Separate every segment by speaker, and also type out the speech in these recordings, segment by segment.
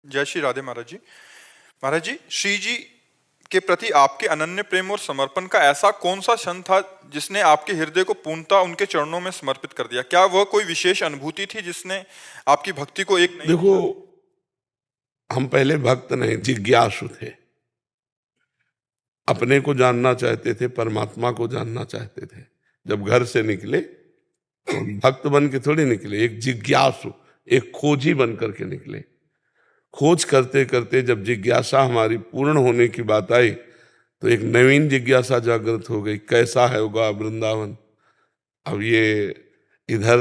Speaker 1: जय श्री राधे महाराज जी। महाराज जी, श्री जी के प्रति आपके अनन्य प्रेम और समर्पण का ऐसा कौन सा क्षण था जिसने आपके हृदय को पूर्णतः उनके चरणों में समर्पित कर दिया? क्या वह कोई विशेष अनुभूति थी जिसने आपकी भक्ति को एक नई
Speaker 2: देखो, हम पहले भक्त नहीं, जिज्ञासु थे। अपने को जानना चाहते थे, परमात्मा को जानना चाहते थे। जब घर से निकले तो भक्त बन के थोड़ी निकले, एक जिज्ञासु, एक खोजी बन करके निकले। खोज करते करते जब जिज्ञासा हमारी पूर्ण होने की बात आई तो एक नवीन जिज्ञासा जागृत हो गई, कैसा है होगा वृंदावन। अब ये इधर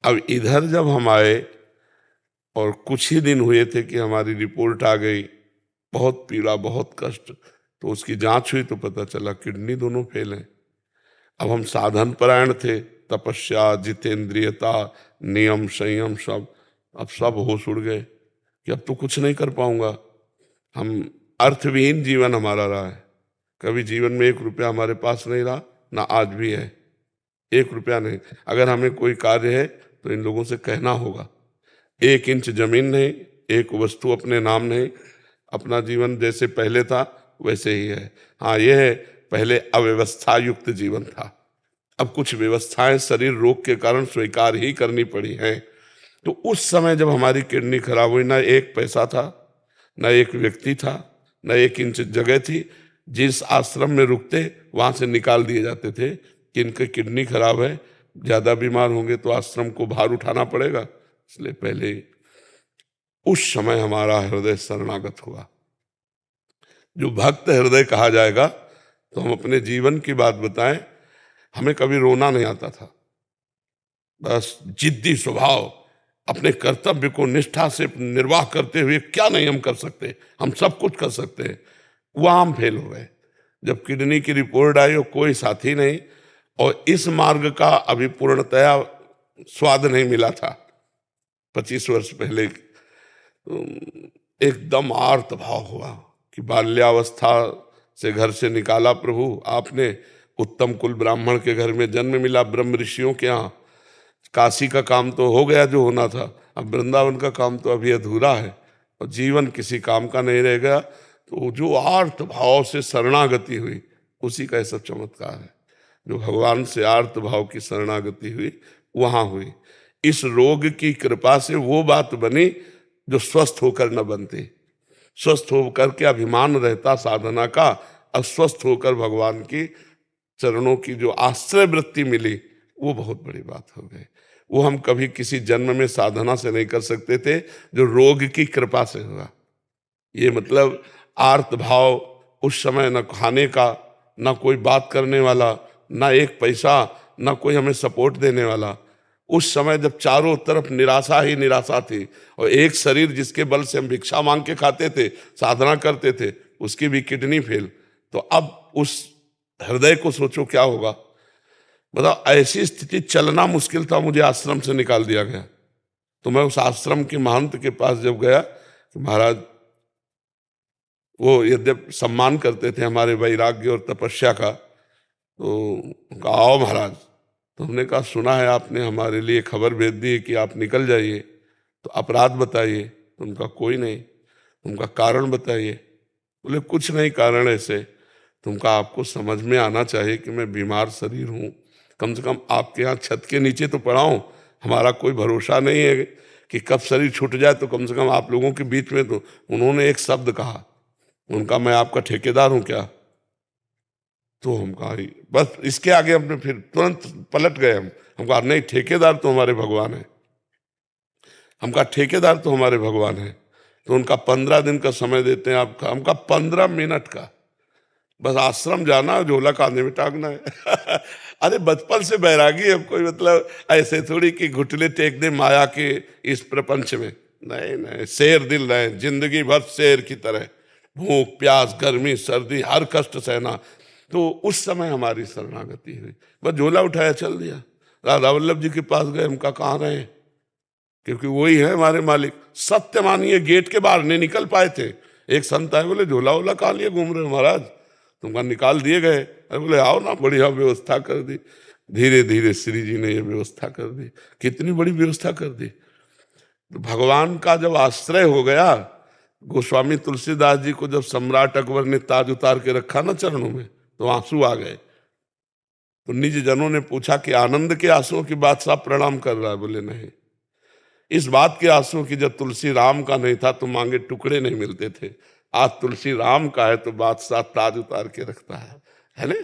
Speaker 2: अब इधर जब हम आए और कुछ ही दिन हुए थे कि हमारी रिपोर्ट आ गई, बहुत पीड़ा, बहुत कष्ट। तो उसकी जांच हुई तो पता चला किडनी दोनों फेल हैं। अब हम साधन परायण थे, तपस्या, जितेंद्रियता, नियम, संयम, अब सब होश उड़ गए कि अब तो कुछ नहीं कर पाऊंगा। हम अर्थविहीन जीवन हमारा रहा है। कभी जीवन में 1 रुपया हमारे पास नहीं रहा, ना आज भी है। 1 रुपया नहीं। अगर हमें कोई कार्य है तो इन लोगों से कहना होगा। 1 इंच जमीन नहीं, एक वस्तु अपने नाम नहीं। अपना जीवन जैसे पहले था वैसे ही है। हाँ, यह है, पहले अव्यवस्था युक्त जीवन था। अब कुछ व्यवस्थाएं शरीर रोग के कारण स्वीकार ही करनी पड़ी हैं। तो उस समय जब हमारी किडनी खराब हुई, ना 1 पैसा था, ना 1 व्यक्ति था, ना 1 इंच जगह थी। जिस आश्रम में रुकते वहां से निकाल दिए जाते थे कि इनकी किडनी खराब है, ज्यादा बीमार होंगे तो आश्रम को भार उठाना पड़ेगा। इसलिए पहले उस समय हमारा हृदय शरणागत हुआ। जो भक्त हृदय कहा जाएगा, तो हम अपने जीवन की बात बताएं। हमें कभी रोना नहीं आता था। बस जिद्दी स्वभाव, अपने कर्तव्य को निष्ठा से निर्वाह करते हुए क्या नहीं हम कर सकते, हम सब कुछ कर सकते हैं। वहां हम फेल हो गए। जब किडनी की रिपोर्ट आई और कोई साथी नहीं, और इस मार्ग का अभी पूर्णतया स्वाद नहीं मिला था। 25 वर्ष पहले एकदम आर्त भाव हुआ कि बाल्यावस्था से घर से निकाला प्रभु आपने, उत्तम कुल ब्राह्मण के घर में जन्म मिला, ब्रह्म ऋषियों के यहाँ। काशी का काम तो हो गया जो होना था, अब वृंदावन का काम तो अभी अधूरा है और जीवन किसी काम का नहीं रह गया। तो जो आर्त भाव से शरणागति हुई, उसी का सब चमत्कार है। जो भगवान से आर्त भाव की शरणागति हुई, वहां हुई। इस रोग की कृपा से वो बात बनी जो स्वस्थ होकर न बनती। स्वस्थ होकर के अभिमान रहता साधना का, अस्वस्थ होकर भगवान की चरणों की जो आश्रय वृत्ति मिली, वो बहुत बड़ी बात हो गई। वो हम कभी किसी जन्म में साधना से नहीं कर सकते थे, जो रोग की कृपा से हुआ। ये मतलब आर्त भाव, उस समय न खाने का, न कोई बात करने वाला, न 1 पैसा, न कोई हमें सपोर्ट देने वाला। उस समय जब चारों तरफ निराशा ही निराशा थी, और एक शरीर जिसके बल से हम भिक्षा मांग के खाते थे, साधना करते थे, उसकी भी किडनी फेल। तो अब उस हृदय को सोचो क्या होगा। मतलब ऐसी स्थिति, चलना मुश्किल था, मुझे आश्रम से निकाल दिया गया। तो मैं उस आश्रम के महंत के पास जब गया, तो महाराज वो यद्यप सम्मान करते थे हमारे वैराग्य और तपस्या का, तो कहा आओ महाराज। तो हमने कहा सुना है आपने हमारे लिए खबर भेज दी है कि आप निकल जाइए, तो अपराध बताइए। तो उनका कोई नहीं। उनका कारण बताइए। बोले कुछ नहीं कारण ऐसे, तुमका आपको समझ में आना चाहिए कि मैं बीमार शरीर हूँ। कम से कम आपके यहाँ छत के नीचे तो पड़ा हूँ। हमारा कोई भरोसा नहीं है कि कब शरीर छूट जाए, तो कम से कम आप लोगों के बीच में तो। उन्होंने एक शब्द कहा, उनका मैं आपका ठेकेदार हूँ क्या? तो हम कहा बस इसके आगे हमने फिर तुरंत पलट गए। हम कहा नहीं, ठेकेदार तो हमारे भगवान है। हम कहा ठेकेदार तो हमारे भगवान है। तो उनका 15 दिन का समय देते हैं आपका। हमका 15 मिनट का, बस आश्रम जाना, झोला कांधे में टांगना है। अरे बचपन से बैरागी है कोई, मतलब ऐसे थोड़ी कि घुटने टेक दे माया के इस प्रपंच में। नहीं नहीं, शेर दिल रहे, जिंदगी भर शेर की तरह, भूख प्यास गर्मी सर्दी हर कष्ट सहना। तो उस समय हमारी शरणागति हुई, बस झोला उठाया चल दिया। राधा वल्लभ जी के पास गए, हमका कहाँ रहे, क्योंकि वही है हमारे मालिक। सत्य मानिए, गेट के बाहर नहीं निकल पाए थे। एक संत आए, बोले झोला वोला कहाँ लिए घूम रहे हो महाराज, तुमका निकाल दिए गए। अरे बोले आओ ना, बढ़िया व्यवस्था कर दी। धीरे धीरे श्री जी ने ये व्यवस्था कर दी। कितनी बड़ी व्यवस्था कर दी। तो भगवान का जब आश्रय हो गया, गोस्वामी तुलसीदास जी को जब सम्राट अकबर ने ताज उतार के रखा ना चरणों में, तो आंसू आ गए। तो निज जनों ने पूछा कि आनंद के आंसुओं की बादशाह प्रणाम कर रहा है? बोले नहीं, इस बात के आंसू की जब तुलसी राम का नहीं था तो मांगे टुकड़े नहीं मिलते थे। आज तुलसी राम का है तो बादशाह ताज उतार के रखता है ना।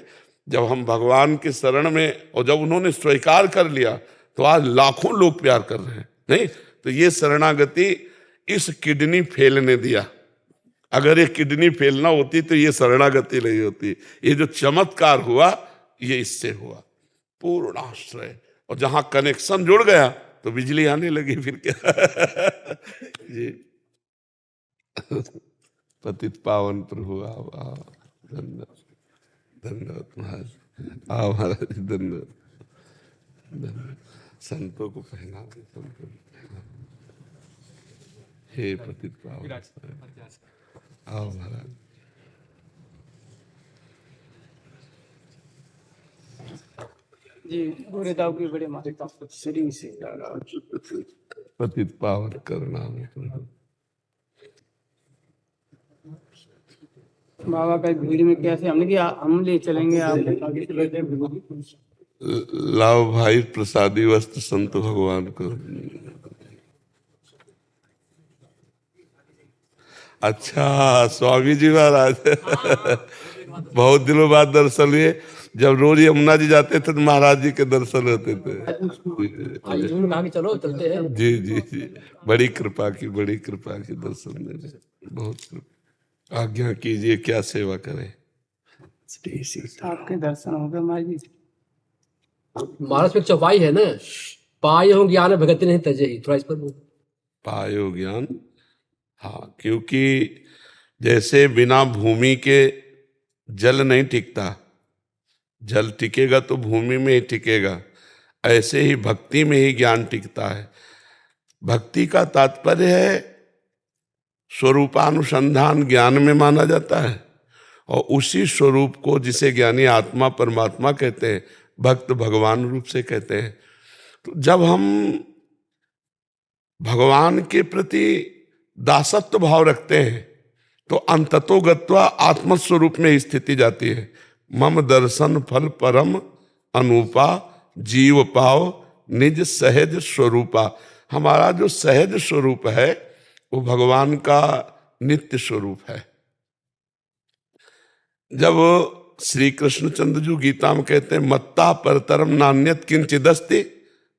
Speaker 2: जब हम भगवान के शरण में, और जब उन्होंने स्वीकार कर लिया, तो आज लाखों लोग प्यार कर रहे हैं। नहीं तो ये शरणागति इस किडनी फेल ने दिया। अगर ये किडनी फेल ना होती तो ये शरणागति नहीं होती। ये जो चमत्कार हुआ ये इससे हुआ, पूर्ण आश्रय। और जहां कनेक्शन जुड़ गया तो बिजली आने लगी, फिर क्या। जी पतित पावन प्रभु आओ आओ, धन्यवाद धन्यवाद महाराज, आओ महाराज, धन्यवाद धन्यवाद। संतों को पहना दे, संतों को पहना। हे पतित पावन आओ महाराज।
Speaker 3: जी गुरुदेव की बड़े माता श्री से
Speaker 2: पतित पावन करुणा में प्रभु।
Speaker 3: बाबा का भीड़ में कैसे हमने कि हम ले चलेंगे आप आगे से बैठे
Speaker 2: लाओ भाई प्रसादी वस्त्र संत भगवान को। अच्छा स्वामी जी महाराज, बहुत दिनों बाद दर्शन लिए। जब रोज यमुना जी जाते थे तो महाराज जी के दर्शन होते थे।
Speaker 3: चलो चलते हैं।
Speaker 2: जी जी जी, बड़ी कृपा की, बड़ी कृपा की दर्शन देने, बहुत कृपा। आज्ञा कीजिए, क्या सेवा करें।
Speaker 3: आपके दर्शन हो गए महाराज जी।
Speaker 4: महाराज में चौपाई है ना, पाए हो ज्ञान भगति नहीं तजे ही, थोड़ा इस पर बोलो।
Speaker 2: पायो ज्ञान, हाँ, क्योंकि जैसे बिना भूमि के जल नहीं टिकता, जल टिकेगा तो भूमि में ही टिकेगा, ऐसे ही भक्ति में ही ज्ञान टिकता है। भक्ति का तात्पर्य है स्वरूपानुसंधान, ज्ञान में माना जाता है। और उसी स्वरूप को जिसे ज्ञानी आत्मा परमात्मा कहते हैं, भक्त भगवान रूप से कहते हैं। तो जब हम भगवान के प्रति दासत्व भाव रखते हैं तो अंततो गत्वा आत्मस्वरूप में स्थिति जाती है। मम दर्शन फल परम अनूपा, जीव पाव निज सहज स्वरूपा। हमारा जो सहज स्वरूप है वो भगवान का नित्य स्वरूप है। जब श्री कृष्णचंद्र जी गीता में कहते हैं मत्ता परतरम नान्यत किंचिदस्ति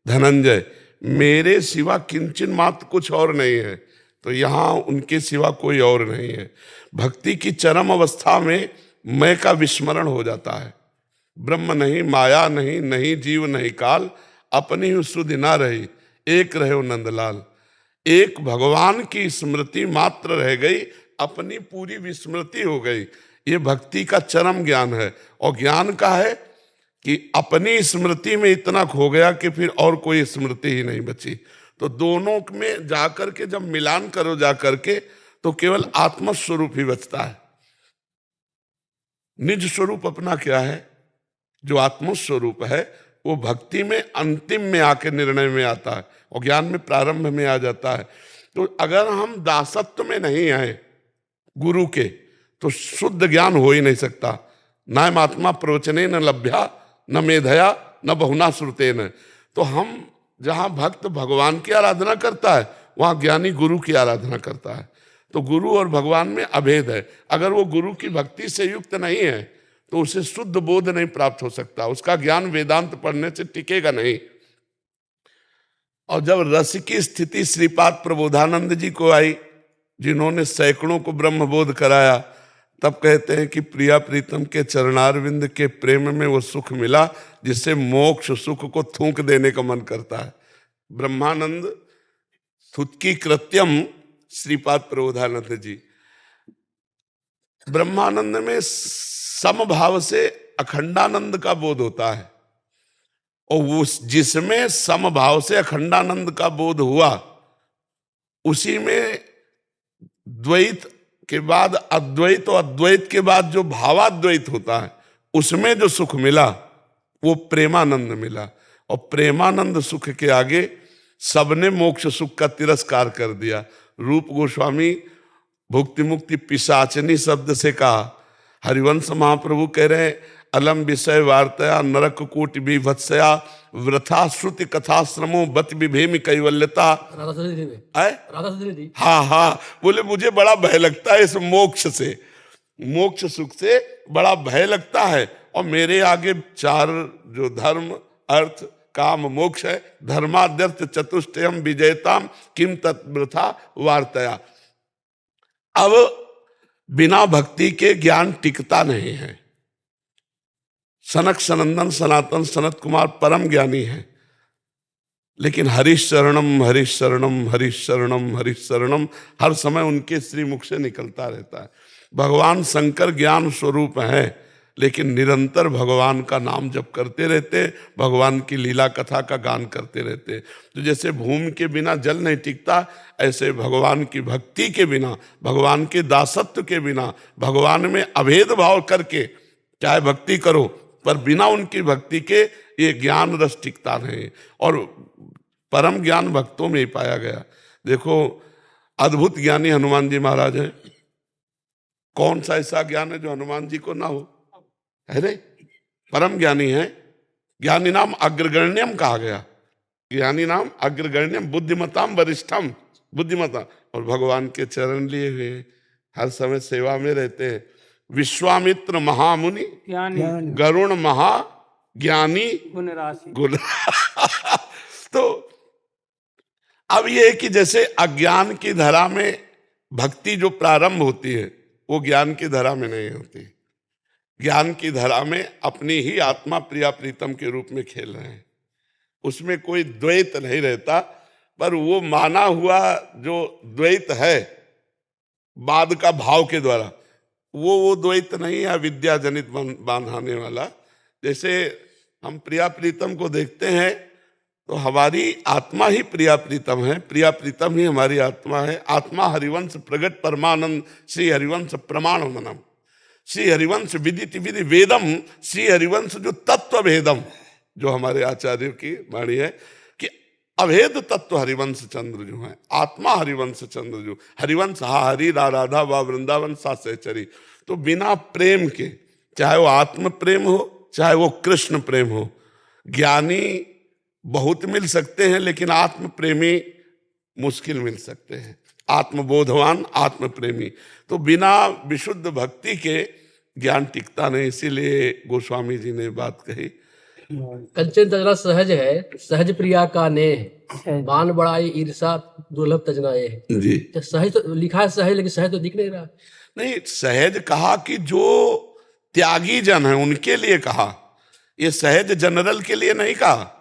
Speaker 2: धनंजय, मेरे सिवा किंचन मात्र कुछ और नहीं है, तो यहाँ उनके सिवा कोई और नहीं है। भक्ति की चरम अवस्था में मैं का विस्मरण हो जाता है। ब्रह्म नहीं, माया नहीं, नहीं जीव नहीं काल, अपनी ही सुधि ना रही, एक रहे नंदलाल। एक भगवान की स्मृति मात्र रह गई, अपनी पूरी विस्मृति हो गई। ये भक्ति का चरम ज्ञान है। और ज्ञान का है कि अपनी स्मृति में इतना खो गया कि फिर और कोई स्मृति ही नहीं बची। तो दोनों में जाकर के जब मिलान करो जाकर के, तो केवल आत्मस्वरूप ही बचता है। निज स्वरूप अपना क्या है? जो आत्मस्वरूप है वो भक्ति में अंतिम में आके निर्णय में आता है और ज्ञान में प्रारंभ में आ जाता है। तो अगर हम दासत्व में नहीं आए गुरु के, तो शुद्ध ज्ञान हो ही नहीं सकता। न आत्मा प्रवचने न लभ्या न मेधया न बहुना श्रुतेन। तो हम जहां भक्त भगवान की आराधना करता है वहां ज्ञानी गुरु की आराधना करता है। तो गुरु और भगवान में अभेद है। अगर वो गुरु की भक्ति से युक्त नहीं है तो उसे शुद्ध बोध नहीं प्राप्त हो सकता, उसका ज्ञान वेदांत पढ़ने से टिकेगा नहीं। और जब रस की स्थिति श्रीपाद प्रबोधानंद जी को आई, जिन्होंने सैकड़ों को ब्रह्म बोध कराया, तब कहते हैं कि प्रिया प्रीतम के चरणारविंद के प्रेम में वो सुख मिला जिससे मोक्ष सुख को थूक देने का मन करता है। ब्रह्मानंद थुतकी कृत्यम श्रीपाद प्रबोधानंद जी। ब्रह्मानंद में समभाव से अखंडानंद का बोध होता है, और वो जिसमें समभाव से अखंडानंद का बोध हुआ उसी में द्वैत के बाद अद्वैत और अद्वैत के बाद जो भावाद्वैत होता है उसमें जो सुख मिला वो प्रेमानंद मिला। और प्रेमानंद सुख के आगे सबने मोक्ष सुख का तिरस्कार कर दिया। रूप गोस्वामी भुक्ति मुक्ति पिशाचनी शब्द से कहा। हरिवंश महाप्रभु कह रहे हैं अलम विषय वार्तया नरक कूट विभत्सया वृथा श्रुति कथाश्रमो बत विभेम कैवल्यता।
Speaker 4: राधा सदी में
Speaker 2: आए
Speaker 4: राधा सदी दी।
Speaker 2: हाँ, बोले मुझे बड़ा भय लगता है इस मोक्ष से, मोक्ष सुख से बड़ा भय लगता है। और मेरे आगे 4 जो धर्म अर्थ काम मोक्ष है, धर्माद्यर्थ चतुष्टयम विजयताम किम तत्वृथा वार्तया। अब बिना भक्ति के ज्ञान टिकता नहीं है। सनक सनंदन सनातन सनत कुमार परम ज्ञानी है, लेकिन हरीश शरणम हरीश शरणम हरीश शरणम हरीश शरणम हर समय उनके श्री मुख से निकलता रहता है। भगवान शंकर ज्ञान स्वरूप है, लेकिन निरंतर भगवान का नाम जप करते रहते, भगवान की लीला कथा का गान करते रहते। तो जैसे भूमि के बिना जल नहीं टिकता, ऐसे भगवान की भक्ति के बिना, भगवान के दासत्व के बिना, भगवान में अभेद भाव करके चाहे भक्ति करो, पर बिना उनकी भक्ति के ये ज्ञान रस टिकता नहीं। और परम ज्ञान भक्तों में ही पाया गया। देखो अद्भुत ज्ञानी हनुमान जी महाराज हैं। कौन सा ऐसा ज्ञान है जो हनुमान जी को ना हो? है नहीं, परम ज्ञानी है। ज्ञानी नाम अग्रगण्यम कहा गया, ज्ञानी नाम अग्रगण्यम बुद्धिमताम वरिष्ठम, बुद्धिमता। और भगवान के चरण लिए हुए हैं, हर समय सेवा में रहते हैं। विश्वामित्र महामुनि
Speaker 3: ज्ञानी
Speaker 2: गरुण महाज्ञानी
Speaker 3: गुण राशि
Speaker 2: गुण तो अब ये है कि जैसे अज्ञान की धरा में भक्ति जो प्रारंभ होती है वो ज्ञान की धरा में नहीं होती। ज्ञान की धरा में अपनी ही आत्मा प्रिया प्रीतम के रूप में खेल रहे हैं, उसमें कोई द्वैत नहीं रहता। पर वो माना हुआ जो द्वैत है बाद का भाव के द्वारा, वो द्वैत नहीं है विद्या जनित बांधाने वाला। जैसे हम प्रिया प्रीतम को देखते हैं तो हमारी आत्मा ही प्रिया प्रीतम है, प्रिया प्रीतम ही हमारी आत्मा है। आत्मा हरिवंश प्रगट परमानंद श्री हरिवंश प्रमाण मनम, श्री हरिवंश विदित विधि वेदम, श्री हरिवंश जो तत्व भेदम, जो हमारे आचार्यों की वाणी है कि अभेद तत्व हरिवंश चंद्र जो है, आत्मा हरिवंश चंद्र जो हरिवंश हा हरि रा राधा वा वृंदावन सा सहचरी। तो बिना प्रेम के, चाहे वो आत्म प्रेम हो चाहे वो कृष्ण प्रेम हो, ज्ञानी बहुत मिल सकते हैं लेकिन आत्म प्रेमी मुश्किल मिल सकते हैं। आत्मबोधवान आत्म प्रेमी, तो बिना विशुद्ध भक्ति के ज्ञान टिकता नहीं। इसीलिए गोस्वामी जी ने बात कही,
Speaker 4: कंचन तजना सहज है, सहज प्रिया का नेह, बान बड़ाई ईर्षा दुर्लभ तजनाए है।
Speaker 2: जी
Speaker 4: तो सहज तो लिखा है सहज, लेकिन सहज तो दिख नहीं रहा।
Speaker 2: नहीं, सहज कहा कि जो त्यागी जन है उनके लिए कहा, ये सहज जनरल के लिए नहीं कहा।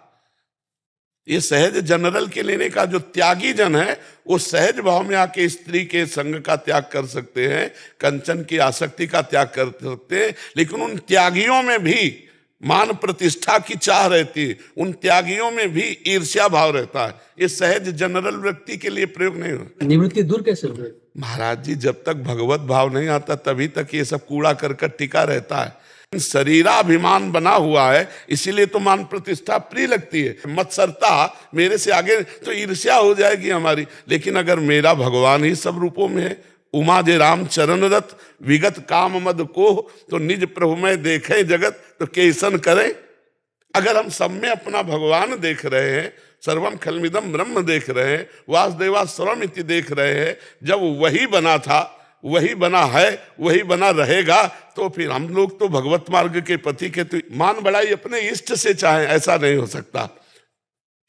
Speaker 2: ये सहज जनरल के लिए नहीं कहा। जो त्यागी जन है वो सहज भाव में आके स्त्री के संग का त्याग कर सकते हैं, कंचन की आसक्ति का त्याग कर सकते हैं, लेकिन उन त्यागियों में भी मान प्रतिष्ठा की चाह रहती है, उन त्यागियों में भी ईर्ष्या भाव रहता है। ये सहज जनरल व्यक्ति के लिए प्रयोग नहीं होता।
Speaker 4: निवृत्ति दूर कैसे हुए?
Speaker 2: महाराज जी, जब तक भगवत भाव नहीं आता तभी तक ये सब कूड़ा करकट टिका रहता है। शरीराभिमान बना हुआ है, इसीलिए तो मान प्रतिष्ठा प्रिय लगती है। मत्सरता, मेरे से आगे तो ईर्ष्या हो जाएगी हमारी। लेकिन अगर मेरा भगवान ही सब रूपों में है, उमा जे राम चरण रत विगत काम मद को, तो निज प्रभु में देखे जगत तो कैसन करें। अगर हम सब में अपना भगवान देख रहे हैं, सर्वम खलमिदम ब्रह्म देख रहे हैं, वासुदेवा सर्वमिति देख रहे हैं, जब वही बना था, वही बना है, वही बना रहेगा, तो फिर हम लोग तो भगवत मार्ग के पति के तो मान बढ़ाई अपने इष्ट से चाहे, ऐसा नहीं हो सकता।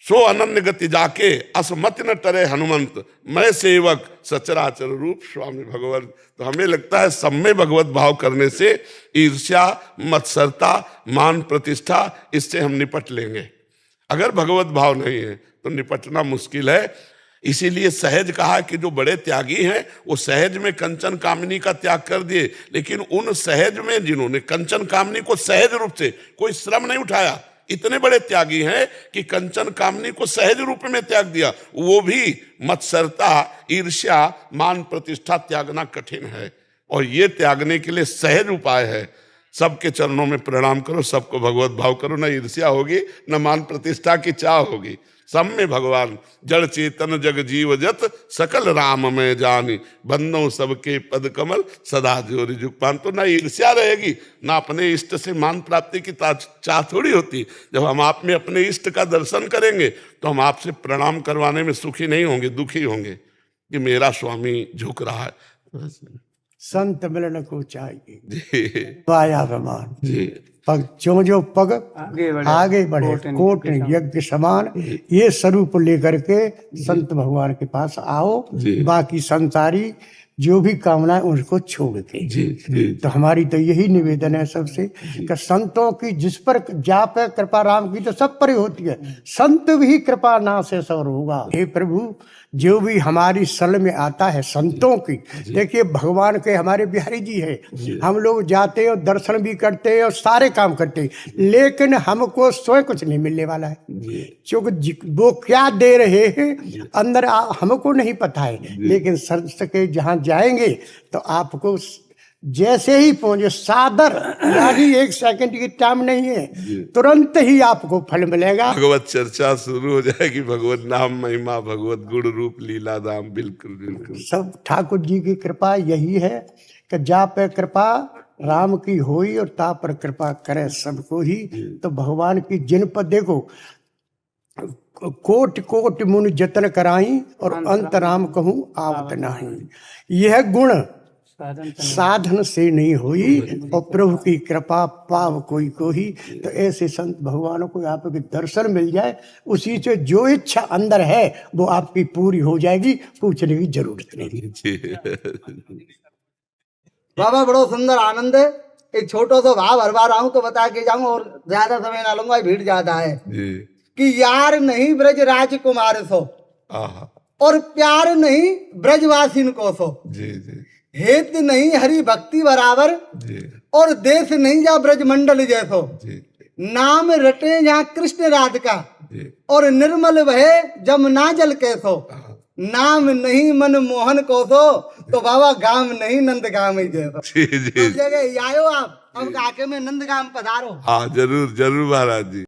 Speaker 2: सो अनन्य गति जाके असमत न टरे हनुमंत, मैं सेवक सचराचर रूप स्वामी भगवान। तो हमें लगता है सब में भगवत भाव करने से ईर्ष्या, मत्सरता, मान प्रतिष्ठा, इससे हम निपट लेंगे। अगर भगवत भाव नहीं है तो निपटना मुश्किल है। इसीलिए सहज कहा कि जो बड़े त्यागी हैं वो सहज में कंचन कामनी का त्याग कर दिए, लेकिन उन सहज में जिन्होंने कंचन कामनी को सहज रूप से कोई श्रम नहीं उठाया, इतने बड़े त्यागी हैं कि कंचन कामनी को सहज रूप में त्याग दिया, वो भी मत्सरता, ईर्ष्या, मान प्रतिष्ठा त्यागना कठिन है। और ये त्यागने के लिए सहज उपाय है। सबके चरणों में प्रणाम करो, सबको भगवत भाव करो, न ईर्ष्या होगी न मान प्रतिष्ठा की चाह होगी। सब में भगवान जड़ चेतन जग जीव जत सकल राम में जानी, बंदो सबके पद कमल सदा जोरी जुगपान। तो ना ईर्ष्या रहेगी, ना अपने इष्ट से मान प्राप्ति की चाह थोड़ी होती। जब हम आप में अपने इष्ट का दर्शन करेंगे तो हम आपसे प्रणाम करवाने में सुखी नहीं होंगे, दुखी होंगे कि मेरा स्वामी झुक रहा है।
Speaker 5: संत मिलन को चाहिए
Speaker 2: जी
Speaker 5: वाया प्रमाण,
Speaker 2: जी
Speaker 5: पग जो पग आगे बढ़े
Speaker 3: कोट
Speaker 5: कोट यज्ञ समान, ये स्वरूप लेकर के संत भगवान के पास आओ।
Speaker 2: जी।
Speaker 5: बाकी संसारी जो भी कामनाएं उसको छोड़ के।
Speaker 2: जी जी
Speaker 5: तो हमारी तो यही निवेदन है सबसे कि संतों की जिस पर जाप है कृपा राम की तो सब पर ही होती है, संत भी कृपा ना से सवर होगा। हे प्रभु, जो भी हमारी सल में आता है संतों की, देखिए भगवान के हमारे बिहारी जी है, हम लोग जाते हैं और दर्शन भी करते हैं और सारे काम करते हैं, लेकिन हमको स्वयं कुछ नहीं मिलने वाला है, क्योंकि वो क्या दे रहे हैं अंदर हमको नहीं पता है। लेकिन संत के जहाँ जाएंगे तो आपको जैसे ही पहुंचे सादर, यानी 1 सेकंड की टाइम नहीं है, तुरंत ही आपको फल मिलेगा।
Speaker 2: भगवत चर्चा शुरू हो जाएगी, भगवत नाम महिमा भगवत गुण रूप लीला धाम। बिल्कुल बिल्कुल
Speaker 5: सब ठाकुर जी की कृपा यही है कि जा पे कृपा राम की होई और ता पर कृपा करे सबको ही। तो भगवान की जिन पर देखो कोट कोट मुनि जतन कराई और अंत राम कहूँ आवत नाही। यह गुण साधन से नहीं हुई और प्रभु की कृपा पाव कोई को ही। तो ऐसे संत भगवानों को आपके दर्शन मिल जाए, उसी से जो इच्छा अंदर है वो आपकी पूरी हो जाएगी, पूछने की जरूरत नहीं।
Speaker 6: बाबा बड़ो सुंदर आनंद है। एक छोटा सा भाव हर बार आऊं तो बता के जाऊं और ज्यादा समय ना लूंगा, भीड़ ज्यादा है। कि यार नहीं ब्रज राजकुमार सो और प्यार नहीं ब्रजवासिन को सो, हेत नहीं हरि भक्ति बराबर और देश नहीं जा ब्रज मंडल जैसो। नाम रटे जहाँ कृष्ण राधिका और निर्मल भये जमुना जल कैसो। नाम नहीं मन मोहन को सो, तो बाबा गाम नहीं नंद गाम ही जैसो।
Speaker 2: जी जी
Speaker 6: जगह आयो आप, अब काके में नंद गाम पधारो।
Speaker 2: हाँ जरूर जरूर महाराज जी।